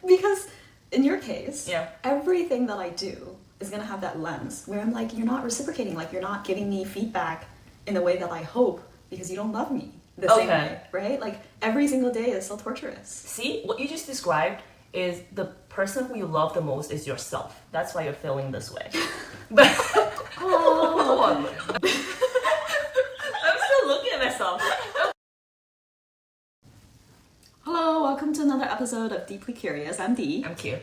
Because in your case, Yeah. everything that I do is going to have that lens where I'm like, you're not reciprocating, like you're not giving me feedback in the way that I hope because you don't love me the same way, right? Like every single day is so torturous. See, what you just described is the person who you love the most is yourself. That's why you're feeling this way. But Oh. I'm still looking at myself. Hello, welcome to another episode of Deeply Curious. I'm Dee. I'm cute.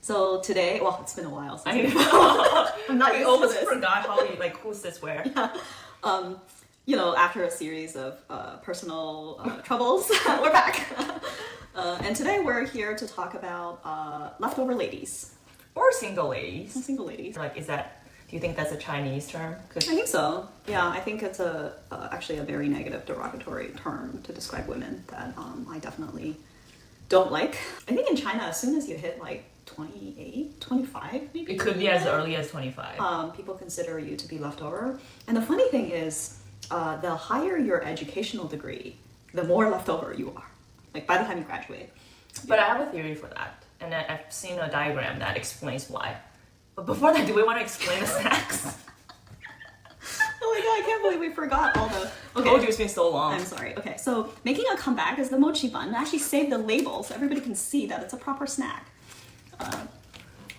So today, well, it's been a while since I know. I'm not I used almost to this. forgot how we who's this where. Yeah. You know, after a series of personal troubles, we're back. And today we're here to talk about leftover ladies. Or single ladies. Single ladies. Like, do you think that's a Chinese term? I think so. Yeah, I think it's actually a very negative, derogatory term to describe women that I definitely don't like. I think in China, as soon as you hit like 28, 25, maybe. It could be as early as 25. People consider you to be leftover. And the funny thing is, the higher your educational degree, the more leftover you are. Like by the time you graduate. But I have a theory for that. And I've seen a diagram that explains why. But before that, do we want to explain the snacks? Oh my god, I can't believe we forgot all the... Okay. Oh, it's been so long. I'm sorry. Okay, so making a comeback is the mochi bun. I actually saved the label so everybody can see that it's a proper snack.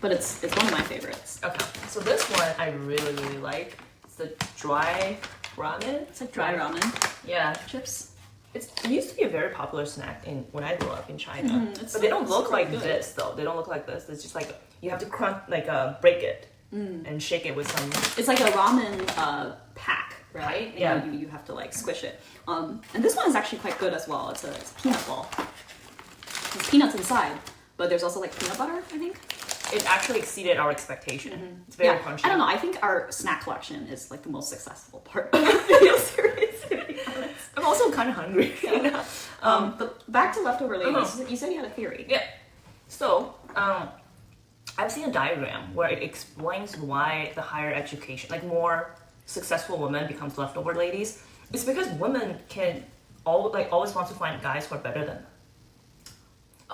But it's one of my favorites. Okay, so this one I really, really like. It's the dry ramen. It's like dry ramen Yeah. chips. It used to be a very popular snack when I grew up in China. But they don't it's look super like good. this, though. They don't look like this. It's just like, you have to break it and shake it with some... It's like a ramen pack, right? And Yeah. You have to like squish it. And this one is actually quite good as well. It's a peanut ball. There's peanuts inside, but there's also like peanut butter, I think. It actually exceeded our expectation. It's very crunchy. I don't know. I think our snack collection is like the most successful part of the video series. To be honest. I'm also kind of hungry. Yeah. But back to leftover ladies. You said you had a theory. Yeah. So, I've seen a diagram where it explains why the higher education, like more successful women becomes leftover ladies. It's because women can always want to find guys who are better than them.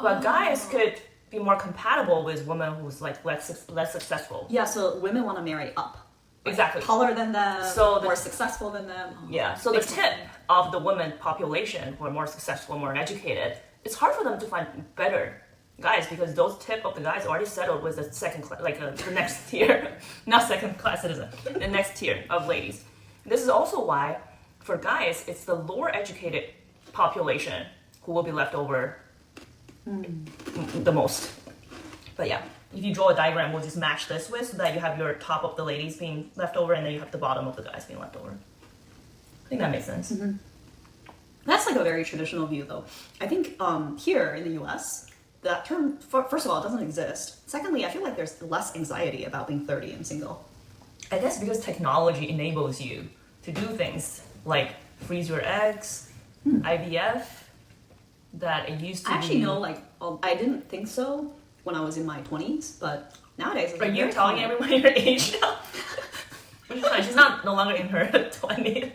But guys could be more compatible with women who's like less successful. Yeah, so women want to marry up. Exactly. Taller than them, So more successful than them. Yeah, so the tip of the women population who are more successful, more educated, it's hard for them to find better guys because those tip of the guys already settled with the second class, the next tier, not second class citizen, the next tier of ladies. This is also why, for guys, it's the lower educated population who will be left over the most. But yeah, if you draw a diagram, we'll just match this with so that you have your top of the ladies being left over and then you have the bottom of the guys being left over. I think that makes sense. Mm-hmm. That's like a very traditional view, though. I think here in the US, that term, first of all, it doesn't exist. Secondly, I feel like there's less anxiety about being 30 and single. I guess because technology enables you to do things like freeze your eggs, IVF, that it used to I actually be... know, I didn't think so when I was in my 20s, but nowadays it's Are you telling everyone your age now? Which is fine. She's no longer in her 20s.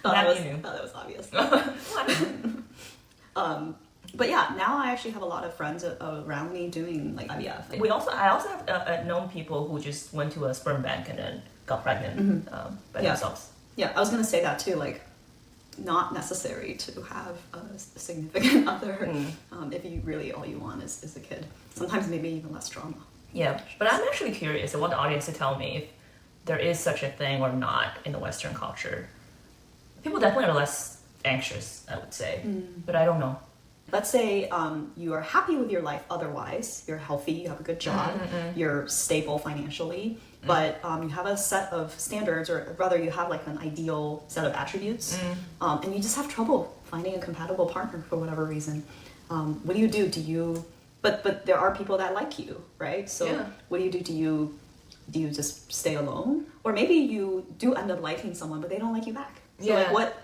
That was obvious. But yeah, now I actually have a lot of friends around me doing like IVF. I also have known people who just went to a sperm bank and then got pregnant by themselves. Yeah, I was gonna say that too. Like, not necessary to have a significant other if you really all you want is a kid. Sometimes maybe even less drama. Yeah, but I'm actually curious. I want the audience to tell me if there is such a thing or not in the Western culture. People definitely are less anxious, I would say, but I don't know. Let's say you are happy with your life otherwise, you're healthy, you have a good job, you're stable financially, but you have a set of standards, or rather you have like an ideal set of attributes, and you just have trouble finding a compatible partner for whatever reason. What do you do? But there are people that like you, right? So what do? Do you just stay alone? Or maybe you do end up liking someone, but they don't like you back. So like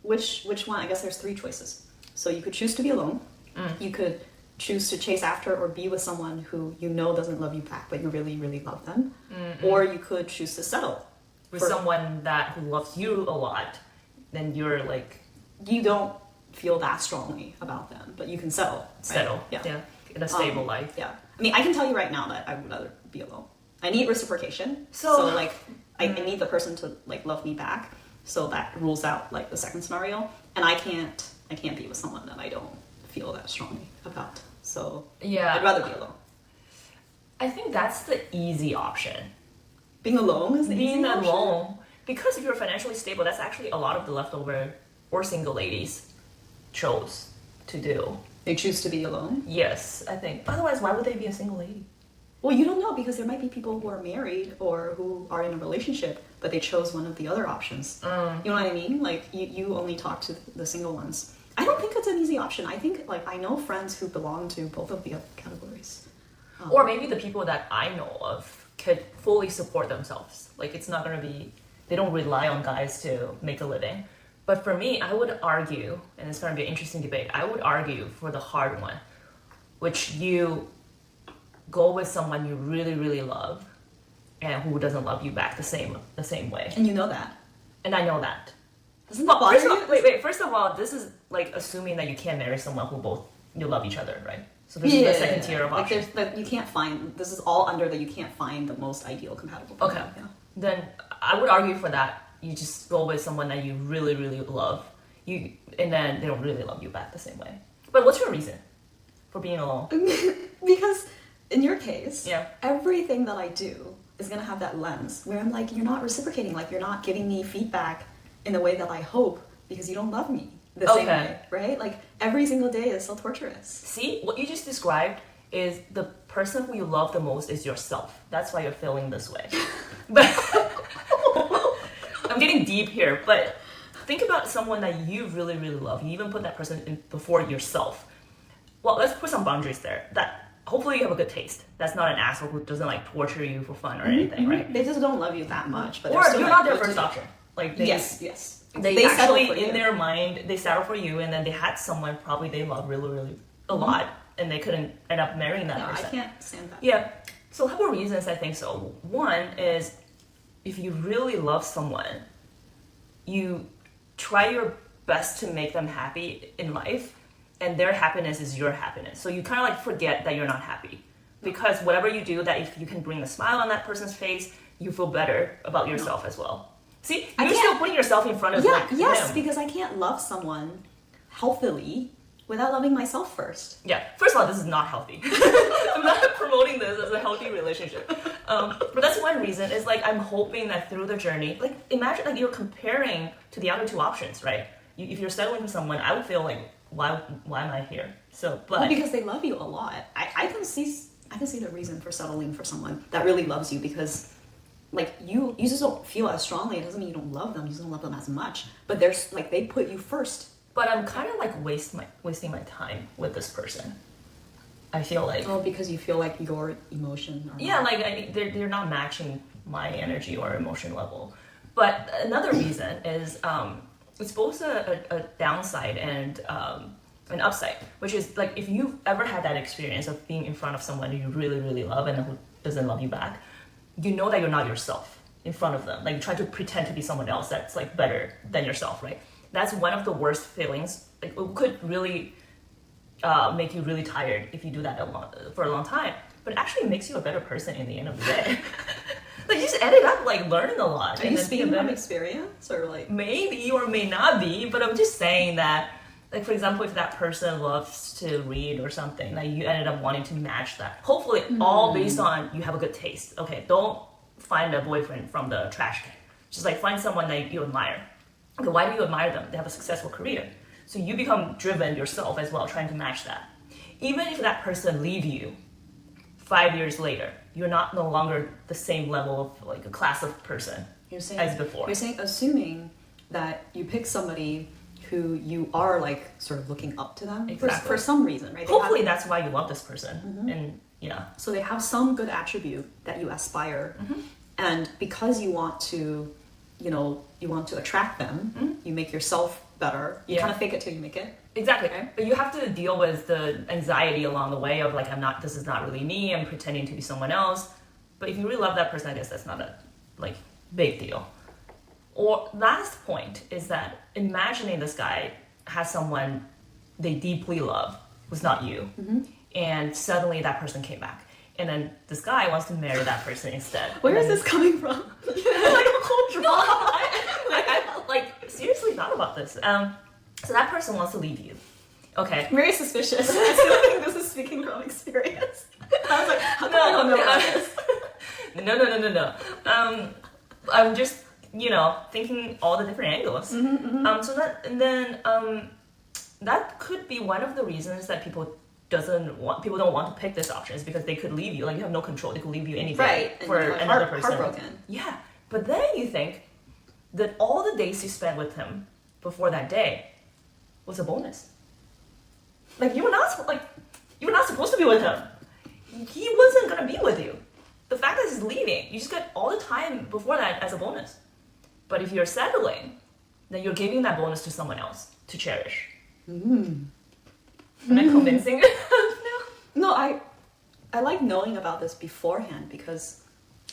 which one? I guess there's three choices. So you could choose to be alone. You could choose to chase after or be with someone who you know doesn't love you back, but you really, really love them. Or you could choose to settle with someone who loves you a lot. Then you're like... You don't feel that strongly about them, but you can settle. Right? Settle, yeah. in a stable life. Yeah. I mean, I can tell you right now that I would rather be alone. I need reciprocation. So like, I need the person to like love me back. So that rules out like the second scenario. And I can't be with someone that I don't feel that strongly about. So yeah, I'd rather be alone. I think that's the easy option. Being alone is the easy option? Being alone. Because if you're financially stable, that's actually a lot of the leftover or single ladies chose to do. They choose to be alone? Yes, I think. Otherwise, why would they be a single lady? Well, you don't know, because there might be people who are married or who are in a relationship, but they chose one of the other options. You know what I mean? Like, you only talk to the single ones. I don't think it's an easy option. I think, like, I know friends who belong to both of the other categories. Or maybe the people that I know of could fully support themselves. Like, it's not going to be, they don't rely on guys to make a living. But for me, I would argue, and it's going to be an interesting debate, I would argue for the hard one, which you go with someone you really, really love and who doesn't love you back the same way. And you know that. And I know that. Doesn't that bother you? Wait. First of all, this is like assuming that you can't marry someone who both you love each other, right? So this is the second tier of options. Like you can't find, this is all under that you can't find the most ideal compatible people. Okay. Yeah. Then I would argue for that. You just go with someone that you really, really love. And then they don't really love you back the same way. But what's your reason for being alone? Because in your case, yeah, everything that I do is going to have that lens where I'm like, you're not reciprocating, like you're not giving me feedback in the way that I hope because you don't love me the same way, right? Like every single day is so torturous. See, what you just described is the person who you love the most is yourself. That's why you're feeling this way. But I'm getting deep here, but think about someone that you really, really love. You even put that person in before yourself. Well, let's put some boundaries there. That hopefully you have a good taste. That's not an asshole who doesn't like torture you for fun or anything, right? They just don't love you that much. But or you're not their first option. Like yes. They actually in their mind they settle for you, and then they had someone probably they love really, really a lot, and they couldn't end up marrying that person. I can't stand that. Yeah. So a couple of reasons I think so. One is if you really love someone, you try your best to make them happy in life, and their happiness is your happiness. So you kind of like forget that you're not happy, because whatever you do, that if you can bring a smile on that person's face, you feel better about yourself as well. See, you're still putting yourself in front of them. Because I can't love someone healthily without loving myself first. Yeah, first of all, this is not healthy. I'm not promoting this as a healthy relationship. But that's one reason, is like I'm hoping that through the journey, like imagine like you're comparing to the other two options, right? If you're settling for someone, I would feel like, why am I here? So, but well, because they love you a lot. I can see the reason for settling for someone that really loves you, because like you just don't feel as strongly. It doesn't mean you don't love them. You just don't love them as much. But there's like they put you first. But I'm kind of like wasting my time with this person. I feel like because you feel like your emotion. Like they're not matching my energy or emotion level. But another reason is it's both a downside and an upside, which is like if you've ever had that experience of being in front of someone you really, really love and who doesn't love you back, you know that you're not yourself in front of them. Like you try to pretend to be someone else that's like better than yourself, right? That's one of the worst feelings. Like it could really make you really tired if you do that for a long time. But it actually makes you a better person in the end of the day. Like you just ended up like learning a lot. Are you speaking from experience or like? Maybe or may not be, but I'm just saying that. Like for example, if that person loves to read or something, like you ended up wanting to match that. Hopefully, all based on you have a good taste. Okay, don't find a boyfriend from the trash can. Just like find someone that you admire. Okay, why do you admire them? They have a successful career. So you become driven yourself as well, trying to match that. Even if that person leave you 5 years later, you're no longer the same level of like a class of person as before. You're saying assuming that you pick somebody who you are like sort of looking up to them for some reason, right? Hopefully that's why you love this person. And yeah. So they have some good attribute that you aspire. And because you want to, attract them, you make yourself better. You kind of fake it till you make it. Exactly. Okay? But you have to deal with the anxiety along the way of like, this is not really me, I'm pretending to be someone else. But if you really love that person, I guess that's not a like big deal. Or last point is that imagining this guy has someone they deeply love who's not you. and suddenly that person came back. And then this guy wants to marry that person instead. Where is this coming from? Like a whole drama. I like seriously thought about this. So that person wants to leave you. Okay. Very suspicious. I still think this is speaking from experience. I was like, how come I don't know about this? No. I'm just, thinking all the different angles. So that could be one of the reasons that people don't want to pick this option, is because they could leave you. Like, you have no control. They could leave you anything for another person. Heartbroken. Yeah. But then you think that all the days you spent with him before that day was a bonus. Like, you were not supposed to be with him. He wasn't gonna be with you. The fact that he's leaving, you just get all the time before that as a bonus. But if you're settling, then you're giving that bonus to someone else to cherish. Am I convincing? No, I like knowing about this beforehand, because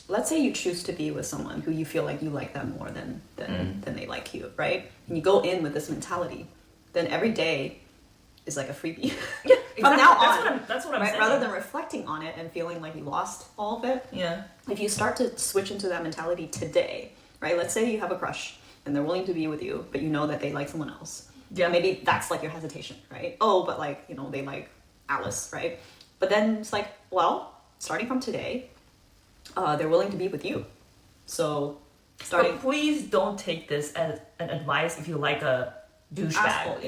let's say you choose to be with someone who you feel like you like them more than they like you, right? And you go in with this mentality, then every day is like a freebie. Yeah, exactly. From now on. That's what I'm right? saying. Rather than reflecting on it and feeling like you lost all of it. Yeah. If you start to switch into that mentality today, right? Let's say you have a crush and they're willing to be with you, but you know that they like someone else. Yeah. Maybe that's like your hesitation, right? Oh, but like, they like Alice, right? But then it's like, well, starting from today, they're willing to be with you. So But please don't take this as an advice if you like a douchebag.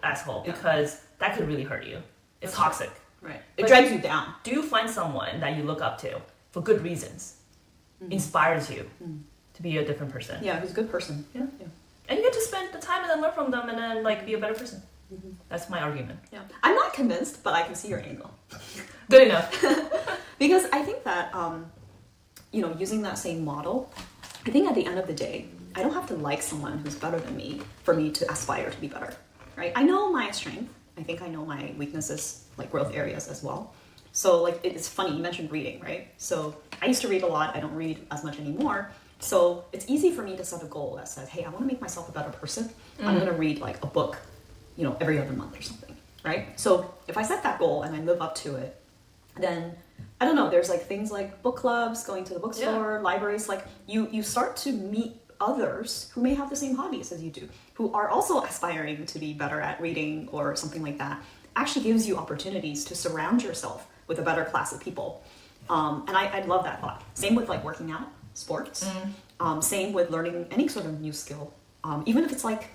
Asshole, because that could really hurt you. It's toxic. Right. It drags you down. Do find someone that you look up to for good reasons, inspires you to be a different person. Yeah, who's a good person. Yeah. And you get to spend the time and then learn from them and then like be a better person. That's my argument. Yeah. I'm not convinced, but I can see your angle. Good enough. Because I think that, using that same model, I think at the end of the day, I don't have to like someone who's better than me for me to aspire to be better, right? I know my strength. I think I know my weaknesses, like growth areas as well. So like, it's funny, you mentioned reading, right? So I used to read a lot. I don't read as much anymore. So it's easy for me to set a goal that says, hey, I want to make myself a better person. I'm going to read like a book, every other month or something, right? So if I set that goal and I live up to it, then I don't know, there's like things like book clubs, going to the bookstore, libraries, like you start to meet others who may have the same hobbies as you do, who are also aspiring to be better at reading or something like that. Actually gives you opportunities to surround yourself with a better class of people. And I love that thought. Same with like working out, sports. Same with learning any sort of new skill. Even if it's like,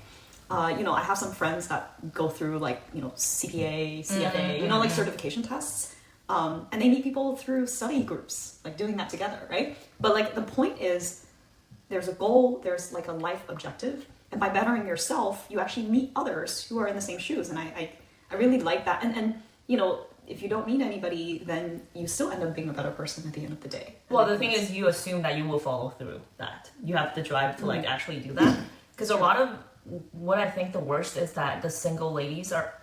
I have some friends that go through like, CPA, CFA, like certification tests. And they meet people through study groups, like doing that together, right? But like the point is, there's a goal, there's like a life objective, and by bettering yourself, you actually meet others who are in the same shoes. And I really like that. And if you don't meet anybody, then you still end up being a better person at the end of the day. Well, the thing is, you assume that you will follow through that. You have the drive to like actually do that. Because a lot of what I think the worst is that the single ladies are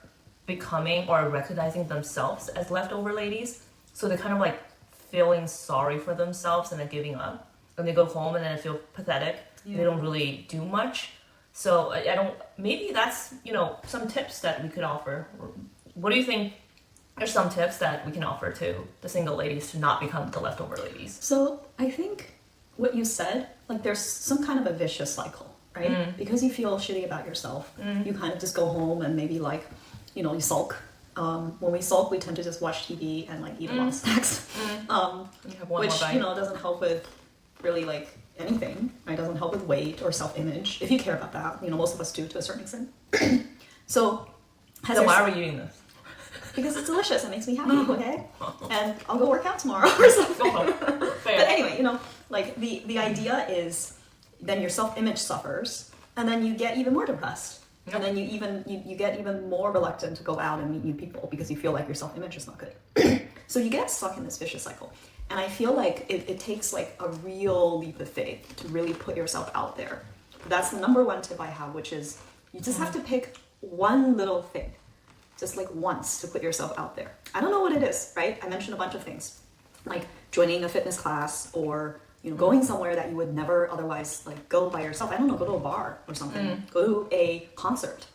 becoming or recognizing themselves as leftover ladies. So they're kind of like feeling sorry for themselves and then giving up. And they go home and then feel pathetic. Yeah. They don't really do much. So maybe that's, some tips that we could offer. What do you think are some tips that we can offer to the single ladies to not become the leftover ladies? So I think what you said, like there's some kind of a vicious cycle, right? Because you feel shitty about yourself, you kind of just go home and maybe like, you sulk. When we sulk, we tend to just watch TV and like eat a lot of snacks, which, doesn't help with really like anything, right? Doesn't help with weight or self-image, if you care about that. Most of us do to a certain extent. So why are we eating this? Because it's delicious. It makes me happy, okay? And I'll go work out tomorrow or something. But anyway, like the idea is then your self-image suffers and then you get even more depressed. Yep. And then you get even more reluctant to go out and meet new people because you feel like your self-image is not good. So you get stuck in this vicious cycle. And I feel like it takes like a real leap of faith to really put yourself out there. That's the number one tip I have, which is you just have to pick one little thing, just like once, to put yourself out there. I don't know what it is, right? I mentioned a bunch of things, like joining a fitness class or going somewhere that you would never otherwise like go by yourself. I don't know, go to a bar or something, go to a concert.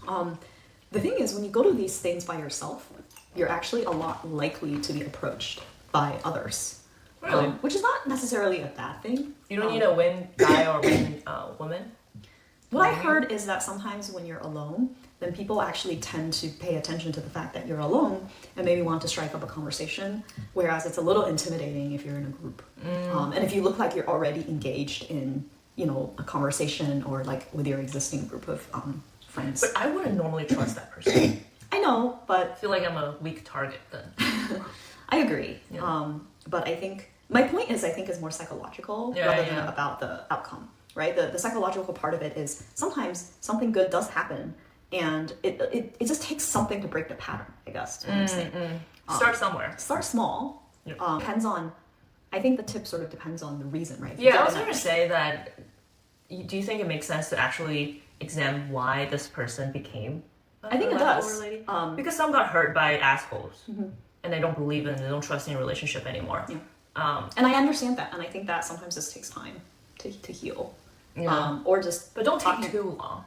The thing is, when you go to these things by yourself, you're actually a lot likely to be approached by others. Really? Which is not necessarily a bad thing. You don't need a win guy or win woman? What I heard is that sometimes when you're alone, then people actually tend to pay attention to the fact that you're alone and maybe want to strike up a conversation, whereas it's a little intimidating if you're in a group. And if you look like you're already engaged in, you know, a conversation or like with your existing group of friends. But I wouldn't normally trust that person. I know, but I feel like I'm a weak target then. I agree. Yeah. But I think my point is, I think, is more psychological rather than about the outcome, right? The psychological part of it is sometimes something good does happen, and it just takes something to break the pattern, I guess. Start somewhere. Start small. Yeah. Depends on. I think the tip sort of depends on the reason, right? Yeah, I was going to say that. Do you think it makes sense to actually examine why this person became? I think it does. Lady? Because some got hurt by assholes, and they don't believe in, they don't trust in a relationship anymore. Yeah. And I understand that, and I think that sometimes this takes time to heal. Yeah. Or just But don't take too long.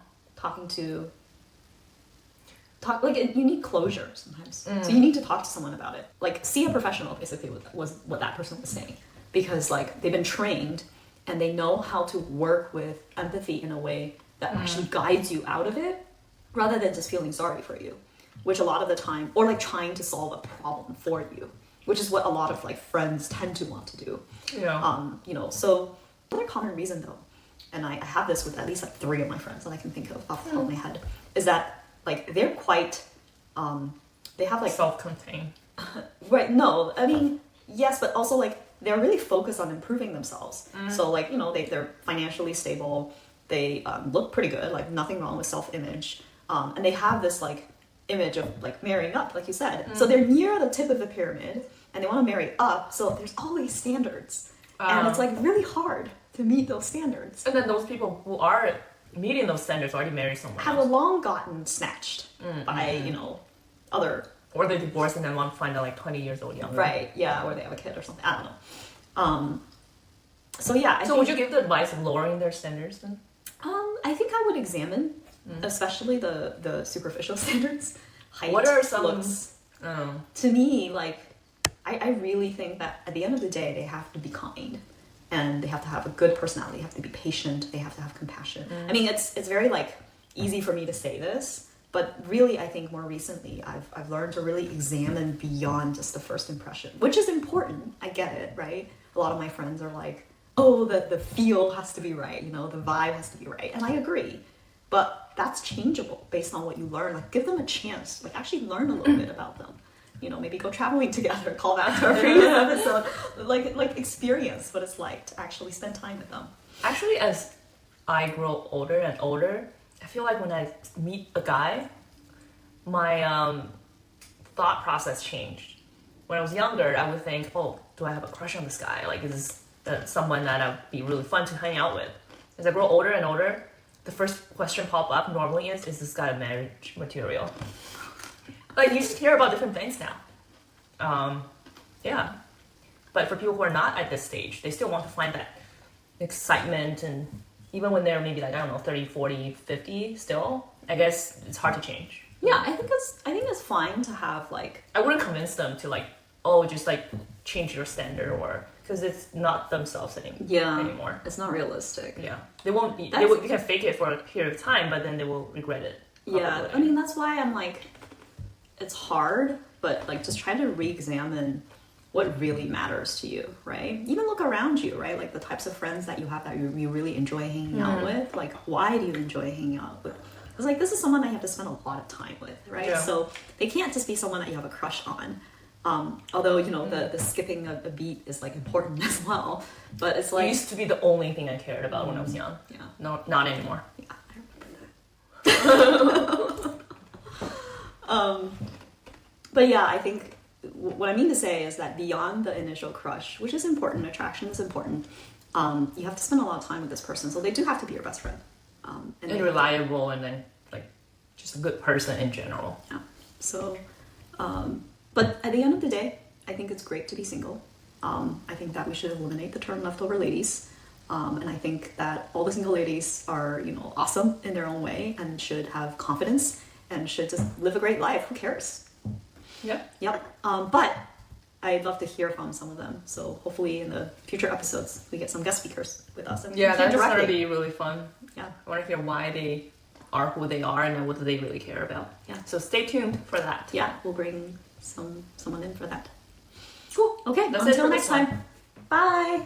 Like you need closure sometimes, so you need to talk to someone about it. Like see a professional, basically was what that person was saying, because like they've been trained and they know how to work with empathy in a way that actually guides you out of it, rather than just feeling sorry for you, which a lot of the time, or like trying to solve a problem for you, which is what a lot of like friends tend to want to do. Yeah. You know, so another common reason though, and I have this with at least like 3 of my friends that I can think of off the top of my head, is that like they're quite they have like self-contained. Right, no, I mean yes, but also like they're really focused on improving themselves. So like, you know, they're financially stable, they look pretty good, like nothing wrong with self-image, and they have this like image of like marrying up, like you said. So they're near the tip of the pyramid and they want to marry up, so there's all these standards, and it's like really hard to meet those standards. And then those people who are meeting those standards already married someone have else. long gotten snatched by, you know, other... Or they divorce and then want to find out like 20 years old younger. Right, yeah, or they have a kid or something. I don't know. So yeah, I think, would you give the advice of lowering their standards then? I think I would examine, especially the superficial standards. Height, What are some... looks. To me, like, I really think that at the end of the day, they have to be kind. And they have to have a good personality. They have to be patient. They have to have compassion. I mean, it's very like easy for me to say this, but really, I think more recently, I've learned to really examine beyond just the first impression, which is important. I get it, right? A lot of my friends are like, "Oh, the feel has to be right. You know, the vibe has to be right," and I agree. But that's changeable based on what you learn. Like, give them a chance. Like, actually learn a little bit about them. You know, maybe go traveling together, call back to our previous episode, like experience what it's like to actually spend time with them. Actually, as I grow older and older, I feel like when I meet a guy, my thought process changed. When I was younger, I would think, oh, do I have a crush on this guy? Like, is this someone that I'd be really fun to hang out with? As I grow older and older, the first question pop up normally is this guy a marriage material? Like, you just hear about different things now. Yeah. But for people who are not at this stage, they still want to find that excitement, and even when they're maybe like, I don't know, 30, 40, 50 still, I guess it's hard to change. Yeah, I think it's fine to have like... I wouldn't convince them to like, oh, just like change your standard, or... Because it's not themselves anymore. It's not realistic. Yeah. They can fake it for a period of time, but then they will regret it. Probably. Yeah, I mean, that's why I'm like... It's hard, but like just try to re-examine what really matters to you, right? Even look around you, right? Like the types of friends that you have that you really enjoy hanging out with. Like, why do you enjoy hanging out with? Because like this is someone that you have to spend a lot of time with, right? Yeah. So they can't just be someone that you have a crush on. Although, you know, the skipping a beat is like important as well. But it's like... It used to be the only thing I cared about when I was young. Yeah. No, not anymore. Yeah, I remember that. But yeah, I think what I mean to say is that beyond the initial crush, which is important, attraction is important, you have to spend a lot of time with this person. So they do have to be your best friend. And reliable, and then like just a good person in general. Yeah. So, but at the end of the day, I think it's great to be single. I think that we should eliminate the term leftover ladies. And I think that all the single ladies are, you know, awesome in their own way and should have confidence and should just live a great life. Who cares? Yep. Yep. But I'd love to hear from some of them. So hopefully in the future episodes we get some guest speakers with us. And we Yeah, can that's directly. gonna be really fun. Yeah. I want to hear why they are who they are and then what do they really care about. Yeah. So stay tuned for that. Yeah, we'll bring someone in for that. Cool. Okay. That's it Until for next this one. time. Bye.